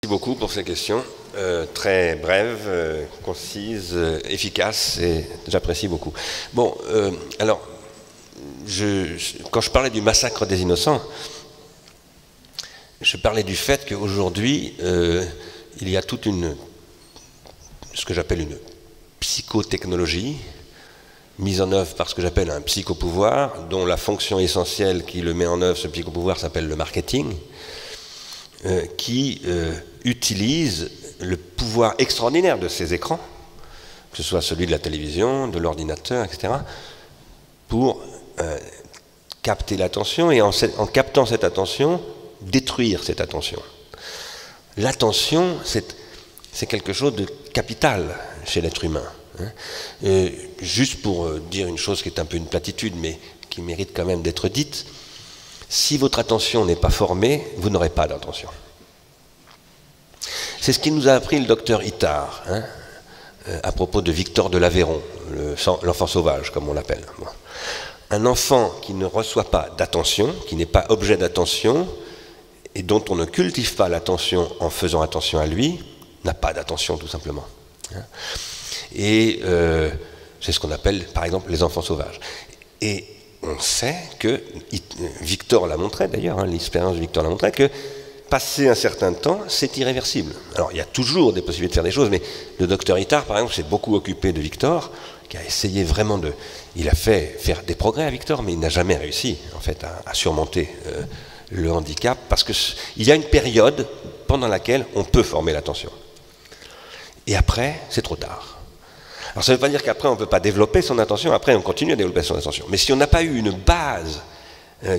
Merci beaucoup pour ces questions, très brèves, concises, efficaces, et j'apprécie beaucoup. Bon, alors, quand je parlais du massacre des innocents, je parlais du fait qu'aujourd'hui, il y a toute ce que j'appelle une psychotechnologie, mise en œuvre par ce que j'appelle un psychopouvoir, dont la fonction essentielle qui le met en œuvre, ce psychopouvoir, s'appelle le marketing, qui utilise le pouvoir extraordinaire de ces écrans, que ce soit celui de la télévision, de l'ordinateur, etc., pour capter l'attention et en captant cette attention, détruire cette attention. L'attention, c'est quelque chose de capital chez l'être humain. Juste pour dire une chose qui est un peu une platitude, mais qui mérite quand même d'être dite, si votre attention n'est pas formée, vous n'aurez pas d'attention. C'est ce qui nous a appris le docteur Itard, à propos de Victor de l'Aveyron, l'enfant sauvage, comme on l'appelle. Bon. Un enfant qui ne reçoit pas d'attention, qui n'est pas objet d'attention, et dont on ne cultive pas l'attention en faisant attention à lui, n'a pas d'attention tout simplement. Et c'est ce qu'on appelle par exemple les enfants sauvages. Et on sait que, Victor l'a montré d'ailleurs, l'expérience de Victor l'a montré, que passer un certain temps, c'est irréversible. Alors il y a toujours des possibilités de faire des choses, mais le docteur Itard par exemple s'est beaucoup occupé de Victor, qui a essayé vraiment de... Il a fait faire des progrès à Victor, mais il n'a jamais réussi en fait à surmonter le handicap, parce qu'il y a une période pendant laquelle on peut former l'attention. Et après, c'est trop tard. Alors ça ne veut pas dire qu'après on ne peut pas développer son attention, après on continue à développer son attention. Mais si on n'a pas eu une base,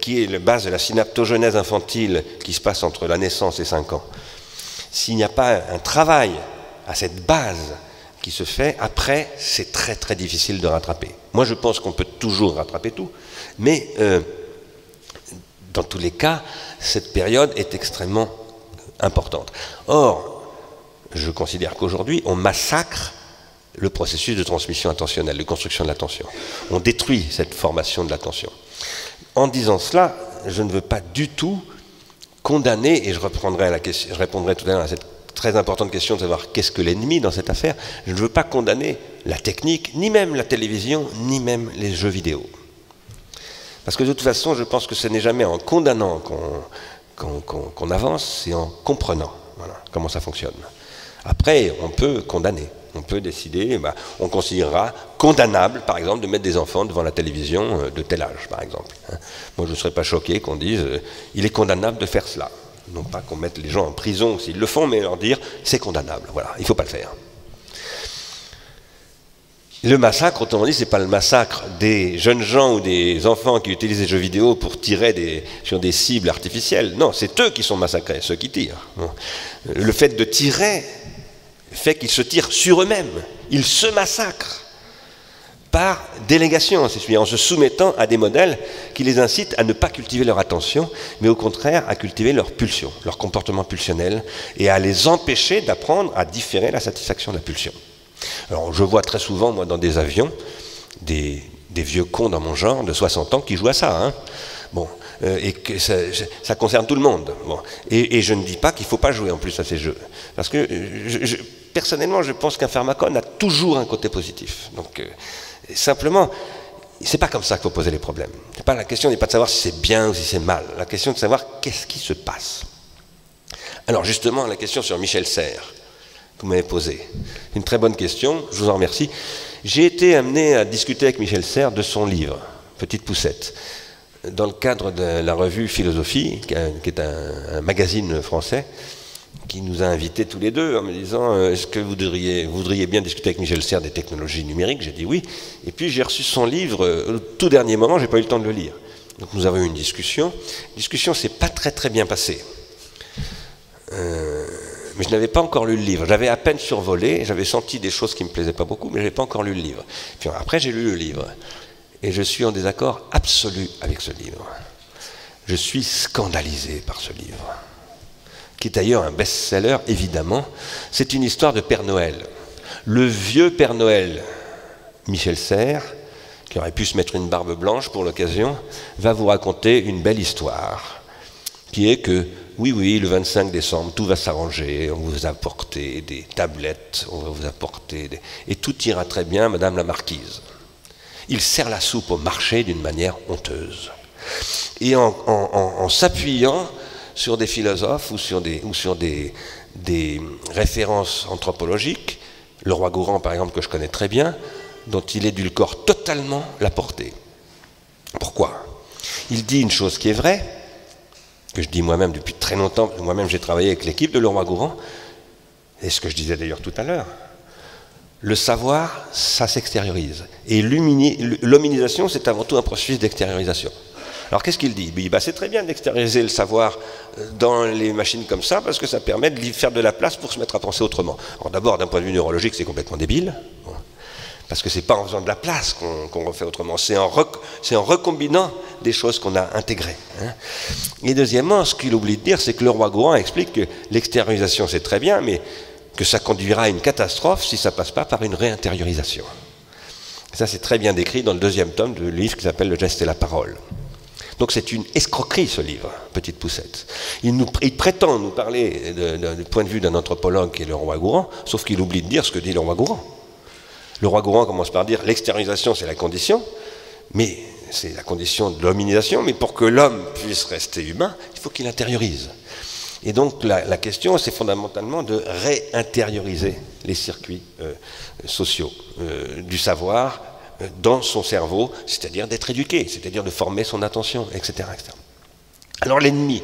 qui est la base de la synaptogenèse infantile qui se passe entre la naissance et 5 ans, s'il n'y a pas un travail à cette base qui se fait, après c'est très très difficile de rattraper. Moi je pense qu'on peut toujours rattraper tout, mais dans tous les cas, cette période est extrêmement importante. Or, je considère qu'aujourd'hui, on massacre le processus de transmission attentionnelle, de construction de l'attention. On détruit cette formation de l'attention. En disant cela, je ne veux pas du tout condamner, et je répondrai tout à l'heure à cette très importante question de savoir qu'est-ce que l'ennemi dans cette affaire, je ne veux pas condamner la technique, ni même la télévision, ni même les jeux vidéo. Parce que de toute façon, je pense que ce n'est jamais en condamnant qu'on avance, c'est en comprenant comment ça fonctionne. Après, on peut condamner, on peut décider, on considérera condamnable, par exemple, de mettre des enfants devant la télévision de tel âge, par exemple. Moi, je ne serais pas choqué qu'on dise, il est condamnable de faire cela. Non pas qu'on mette les gens en prison s'ils le font, mais leur dire, c'est condamnable, voilà, il ne faut pas le faire. Le massacre, autrement dit, ce n'est pas le massacre des jeunes gens ou des enfants qui utilisent les jeux vidéo pour tirer sur des cibles artificielles. Non, c'est eux qui sont massacrés, ceux qui tirent. Le fait de tirer fait qu'ils se tirent sur eux-mêmes. Ils se massacrent par délégation, c'est-à-dire en se soumettant à des modèles qui les incitent à ne pas cultiver leur attention, mais au contraire à cultiver leur pulsion, leur comportement pulsionnel, et à les empêcher d'apprendre à différer la satisfaction de la pulsion. Alors je vois très souvent, moi, dans des avions, des vieux cons dans mon genre de 60 ans qui jouent à ça. Bon, et que ça concerne tout le monde. Bon. Et je ne dis pas qu'il ne faut pas jouer en plus à ces jeux. Parce que personnellement, je pense qu'un pharmacone a toujours un côté positif. Donc simplement, c'est pas comme ça qu'il faut poser les problèmes. La question n'est pas de savoir si c'est bien ou si c'est mal. La question est de savoir qu'est-ce qui se passe. Alors justement, la question sur Michel Serres, que vous m'avez posée. C'est une très bonne question, je vous en remercie. J'ai été amené à discuter avec Michel Serres de son livre, Petite Poussette, dans le cadre de la revue Philosophie, qui est un magazine français, qui nous a invités tous les deux en me disant « Est-ce que vous voudriez bien discuter avec Michel Serres des technologies numériques ?» J'ai dit oui. Et puis j'ai reçu son livre au tout dernier moment, je n'ai pas eu le temps de le lire. Donc nous avons eu une discussion. La discussion ne s'est pas très très bien passée. Mais je n'avais pas encore lu le livre. J'avais à peine survolé, j'avais senti des choses qui ne me plaisaient pas beaucoup, mais je n'avais pas encore lu le livre. Puis après j'ai lu le livre. Et je suis en désaccord absolu avec ce livre. Je suis scandalisé par ce livre, qui est d'ailleurs un best-seller, évidemment. C'est une histoire de Père Noël. Le vieux Père Noël, Michel Serres, qui aurait pu se mettre une barbe blanche pour l'occasion, va vous raconter une belle histoire, qui est que oui, oui, le 25 décembre, tout va s'arranger, on va vous apporter des tablettes, on va vous apporter des... Et tout ira très bien, Madame la Marquise. Il sert la soupe au marché d'une manière honteuse. Et en s'appuyant sur des philosophes ou sur des références anthropologiques, le roi Gourand, par exemple, que je connais très bien, dont il édulcore totalement la portée. Pourquoi? Il dit une chose qui est vraie, que je dis moi-même depuis très longtemps, moi-même j'ai travaillé avec l'équipe de Le Roi Gourand, et ce que je disais d'ailleurs tout à l'heure, le savoir, ça s'extériorise. Et l'hominisation, c'est avant tout un processus d'extériorisation. Alors qu'est-ce qu'il dit? C'est très bien d'extérioriser le savoir dans les machines comme ça, parce que ça permet de lui faire de la place pour se mettre à penser autrement. Alors d'abord, d'un point de vue neurologique, c'est complètement débile, parce que c'est pas en faisant de la place qu'on refait autrement, c'est en recombinant des choses qu'on a intégrées. Et deuxièmement, ce qu'il oublie de dire, c'est que le roi Gourand explique que l'extériorisation, c'est très bien, mais que ça conduira à une catastrophe si ça ne passe pas par une réintériorisation. Ça, c'est très bien décrit dans le deuxième tome du livre qui s'appelle « Le geste et la parole ». Donc c'est une escroquerie, ce livre, Petite Poussette. Il prétend nous parler du point de vue d'un anthropologue qui est le roi Gourand, sauf qu'il oublie de dire ce que dit le roi Gourand. Le roi Gourand commence par dire « l'extériorisation, c'est la condition », mais c'est la condition de l'hominisation, mais pour que l'homme puisse rester humain, il faut qu'il intériorise. Et donc la question, c'est fondamentalement de réintérioriser les circuits sociaux du savoir dans son cerveau, c'est-à-dire d'être éduqué, c'est-à-dire de former son attention, etc. etc. Alors l'ennemi,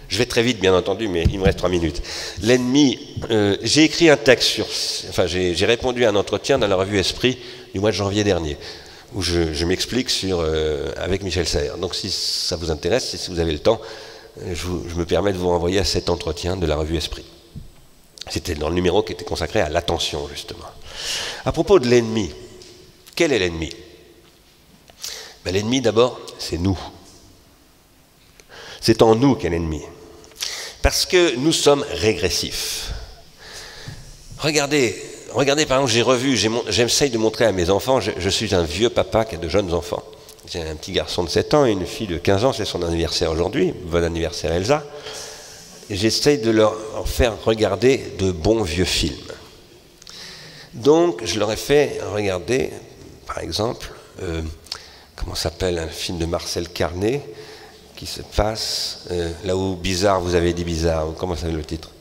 je vais très vite bien entendu, mais il me reste 3 minutes. L'ennemi, j'ai écrit un texte j'ai répondu à un entretien dans la revue Esprit du mois de janvier dernier, où je m'explique avec Michel Serres. Donc si ça vous intéresse, si vous avez le temps, je me permets de vous renvoyer à cet entretien de la revue Esprit. C'était dans le numéro qui était consacré à l'attention, justement. À propos de l'ennemi, quel est l'ennemi? L'ennemi, d'abord, c'est nous. C'est en nous qu'est l'ennemi. Parce que nous sommes régressifs. Regardez par exemple, j'essaye de montrer à mes enfants, je suis un vieux papa qui a de jeunes enfants. J'ai un petit garçon de 7 ans et une fille de 15 ans, c'est son anniversaire aujourd'hui. Bon anniversaire Elsa. J'essaye de leur faire regarder de bons vieux films. Donc je leur ai fait regarder, par exemple, comment s'appelle un film de Marcel Carné qui se passe là où Bizarre, vous avez dit Bizarre, comment s'appelle le titre?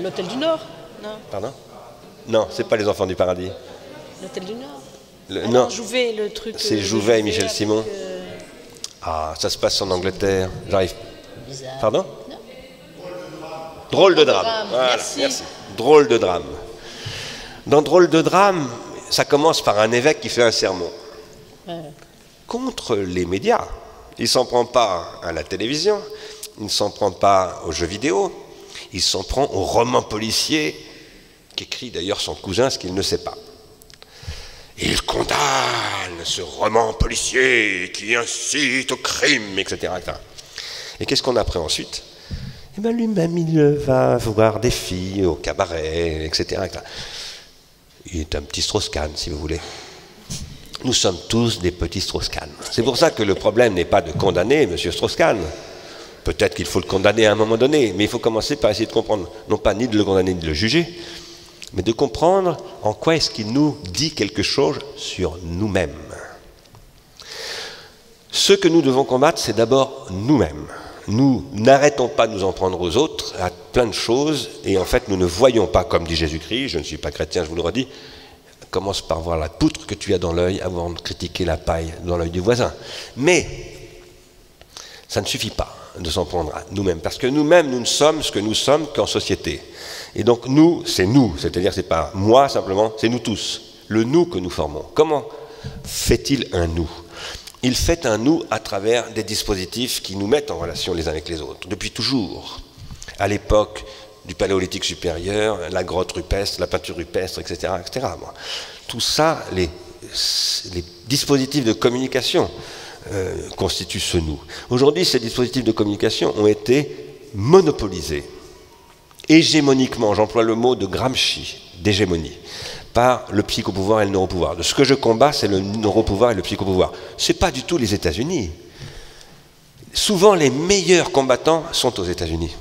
L'Hôtel du Nord, non? Pardon? Non, c'est pas Les Enfants du Paradis. L'Hôtel du Nord? Non, Jouvet, le truc. C'est Jouvet et Michel Simon. Ah, ça se passe en Angleterre. J'arrive. Bizarre. Pardon? Non. Drôle de drame. Voilà, merci. Drôle de drame. Dans Drôle de drame, ça commence par un évêque qui fait un sermon. Contre les médias. Il ne s'en prend pas à la télévision, il ne s'en prend pas aux jeux vidéo, il s'en prend au roman policier qu'écrit d'ailleurs son cousin, ce qu'il ne sait pas. Il condamne ce roman policier qui incite au crime, etc. Et qu'est-ce qu'on apprend ensuite? Lui-même, il va voir des filles au cabaret, etc. Il est un petit Strauss-Kahn, si vous voulez. Nous sommes tous des petits Strauss-Kahn. C'est pour ça que le problème n'est pas de condamner M. Strauss-Kahn. Peut-être qu'il faut le condamner à un moment donné, mais il faut commencer par essayer de comprendre, non pas ni de le condamner ni de le juger, mais de comprendre en quoi est-ce qu'il nous dit quelque chose sur nous-mêmes. Ce que nous devons combattre, c'est d'abord nous-mêmes. Nous n'arrêtons pas de nous en prendre aux autres, à plein de choses, et en fait nous ne voyons pas, comme dit Jésus-Christ, je ne suis pas chrétien, je vous le redis, commence par voir la poutre que tu as dans l'œil avant de critiquer la paille dans l'œil du voisin. Mais ça ne suffit pas de s'en prendre à nous-mêmes, parce que nous-mêmes, nous ne sommes ce que nous sommes qu'en société. Et donc nous, c'est-à-dire c'est pas moi simplement, c'est nous tous, le nous que nous formons. Comment fait-il un nous? Il fait un nous à travers des dispositifs qui nous mettent en relation les uns avec les autres, depuis toujours. À l'époque du paléolithique supérieur, la grotte rupestre, la peinture rupestre, etc. etc. Tout ça, les dispositifs de communication constituent ce nous. Aujourd'hui, ces dispositifs de communication ont été monopolisés, hégémoniquement, j'emploie le mot de Gramsci, d'hégémonie, par le psychopouvoir et le neuropouvoir. De ce que je combats, c'est le neuropouvoir et le psychopouvoir. Ce n'est pas du tout les États-Unis. souvent les meilleurs combattants sont aux États-Unis.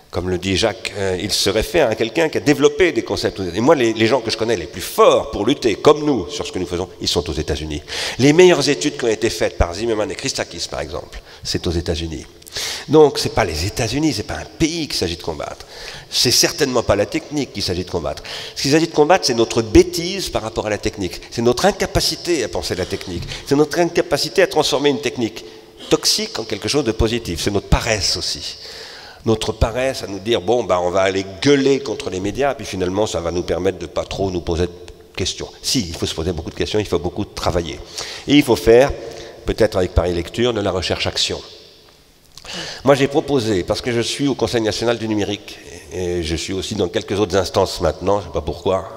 Comme le dit Jacques, il se réfère à quelqu'un qui a développé des concepts. Et moi, les gens que je connais les plus forts pour lutter, comme nous, sur ce que nous faisons, ils sont aux États-Unis. Les meilleures études qui ont été faites par Zimmerman et Christakis, par exemple, c'est aux États-Unis. Donc, ce n'est pas les États-Unis, ce n'est pas un pays qu'il s'agit de combattre. C'est certainement pas la technique qu'il s'agit de combattre. Ce qu'il s'agit de combattre, c'est notre bêtise par rapport à la technique. C'est notre incapacité à penser la technique. C'est notre incapacité à transformer une technique toxique en quelque chose de positif. C'est notre paresse aussi. Notre paresse à nous dire, bon, bah, on va aller gueuler contre les médias, puis finalement, ça va nous permettre de ne pas trop nous poser de questions. Si, il faut se poser beaucoup de questions, il faut beaucoup travailler. Et il faut faire, peut-être avec Paris Lecture, de la recherche-action. Moi, j'ai proposé, parce que je suis au Conseil national du numérique, et je suis aussi dans quelques autres instances maintenant, je ne sais pas pourquoi.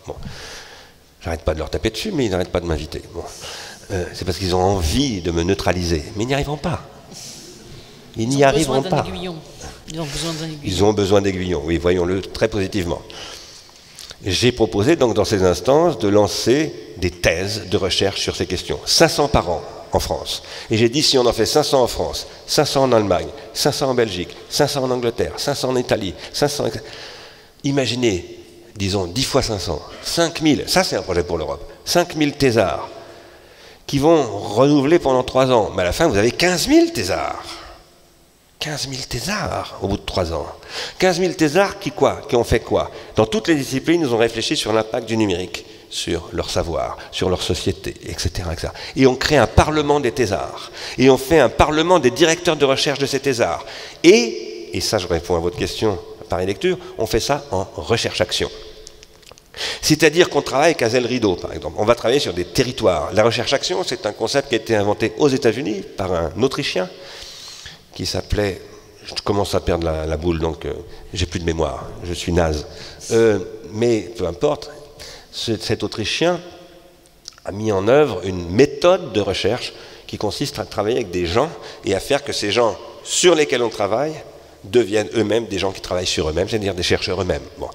Bon, j'arrête pas de leur taper dessus, mais ils n'arrêtent pas de m'inviter. Bon. C'est parce qu'ils ont envie de me neutraliser, mais ils n'y arriveront pas. Ils n'y arriveront pas. Ils ont besoin d'un aiguillon. Ils ont besoin d'aiguillons, oui, voyons-le très positivement. J'ai proposé donc dans ces instances de lancer des thèses de recherche sur ces questions. 500 par an en France. Et j'ai dit si on en fait 500 en France, 500 en Allemagne, 500 en Belgique, 500 en Angleterre, 500 en Italie, 500... Imaginez, disons 10 fois 500, 5000, ça c'est un projet pour l'Europe, 5000 thésards qui vont renouveler pendant 3 ans. Mais à la fin, vous avez 15 000 thésards. 15 000 thésards au bout de 3 ans. 15 000 thésards qui ont fait quoi? Dans toutes les disciplines, ils ont réfléchi sur l'impact du numérique, sur leur savoir, sur leur société, etc., etc. Et on crée un parlement des thésards. Et on fait un parlement des directeurs de recherche de ces thésards. Et ça je réponds à votre question par lecture, on fait ça en recherche-action. C'est-à-dire qu'on travaille avec Azel Rideau, par exemple. On va travailler sur des territoires. La recherche-action, c'est un concept qui a été inventé aux États-Unis par un Autrichien qui s'appelait... Je commence à perdre la boule, donc j'ai plus de mémoire. Je suis naze. Mais peu importe, cet Autrichien a mis en œuvre une méthode de recherche qui consiste à travailler avec des gens et à faire que ces gens sur lesquels on travaille deviennent eux-mêmes des gens qui travaillent sur eux-mêmes, c'est-à-dire des chercheurs eux-mêmes. Bon.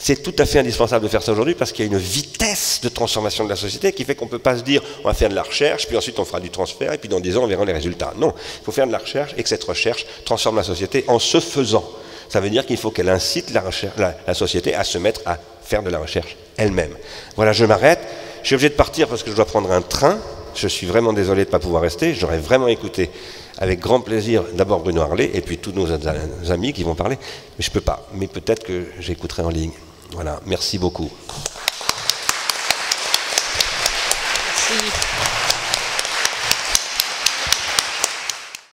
C'est tout à fait indispensable de faire ça aujourd'hui parce qu'il y a une vitesse de transformation de la société qui fait qu'on ne peut pas se dire on va faire de la recherche, puis ensuite on fera du transfert, et puis dans 10 ans on verra les résultats. Non, il faut faire de la recherche et que cette recherche transforme la société en se faisant. Ça veut dire qu'il faut qu'elle incite la société à se mettre à faire de la recherche elle-même. Voilà, je m'arrête. Je suis obligé de partir parce que je dois prendre un train. Je suis vraiment désolé de ne pas pouvoir rester. J'aurais vraiment écouté avec grand plaisir d'abord Bruno Harlé et puis tous nos amis qui vont parler. Mais je ne peux pas. Mais peut-être que j'écouterai en ligne. Voilà, merci beaucoup.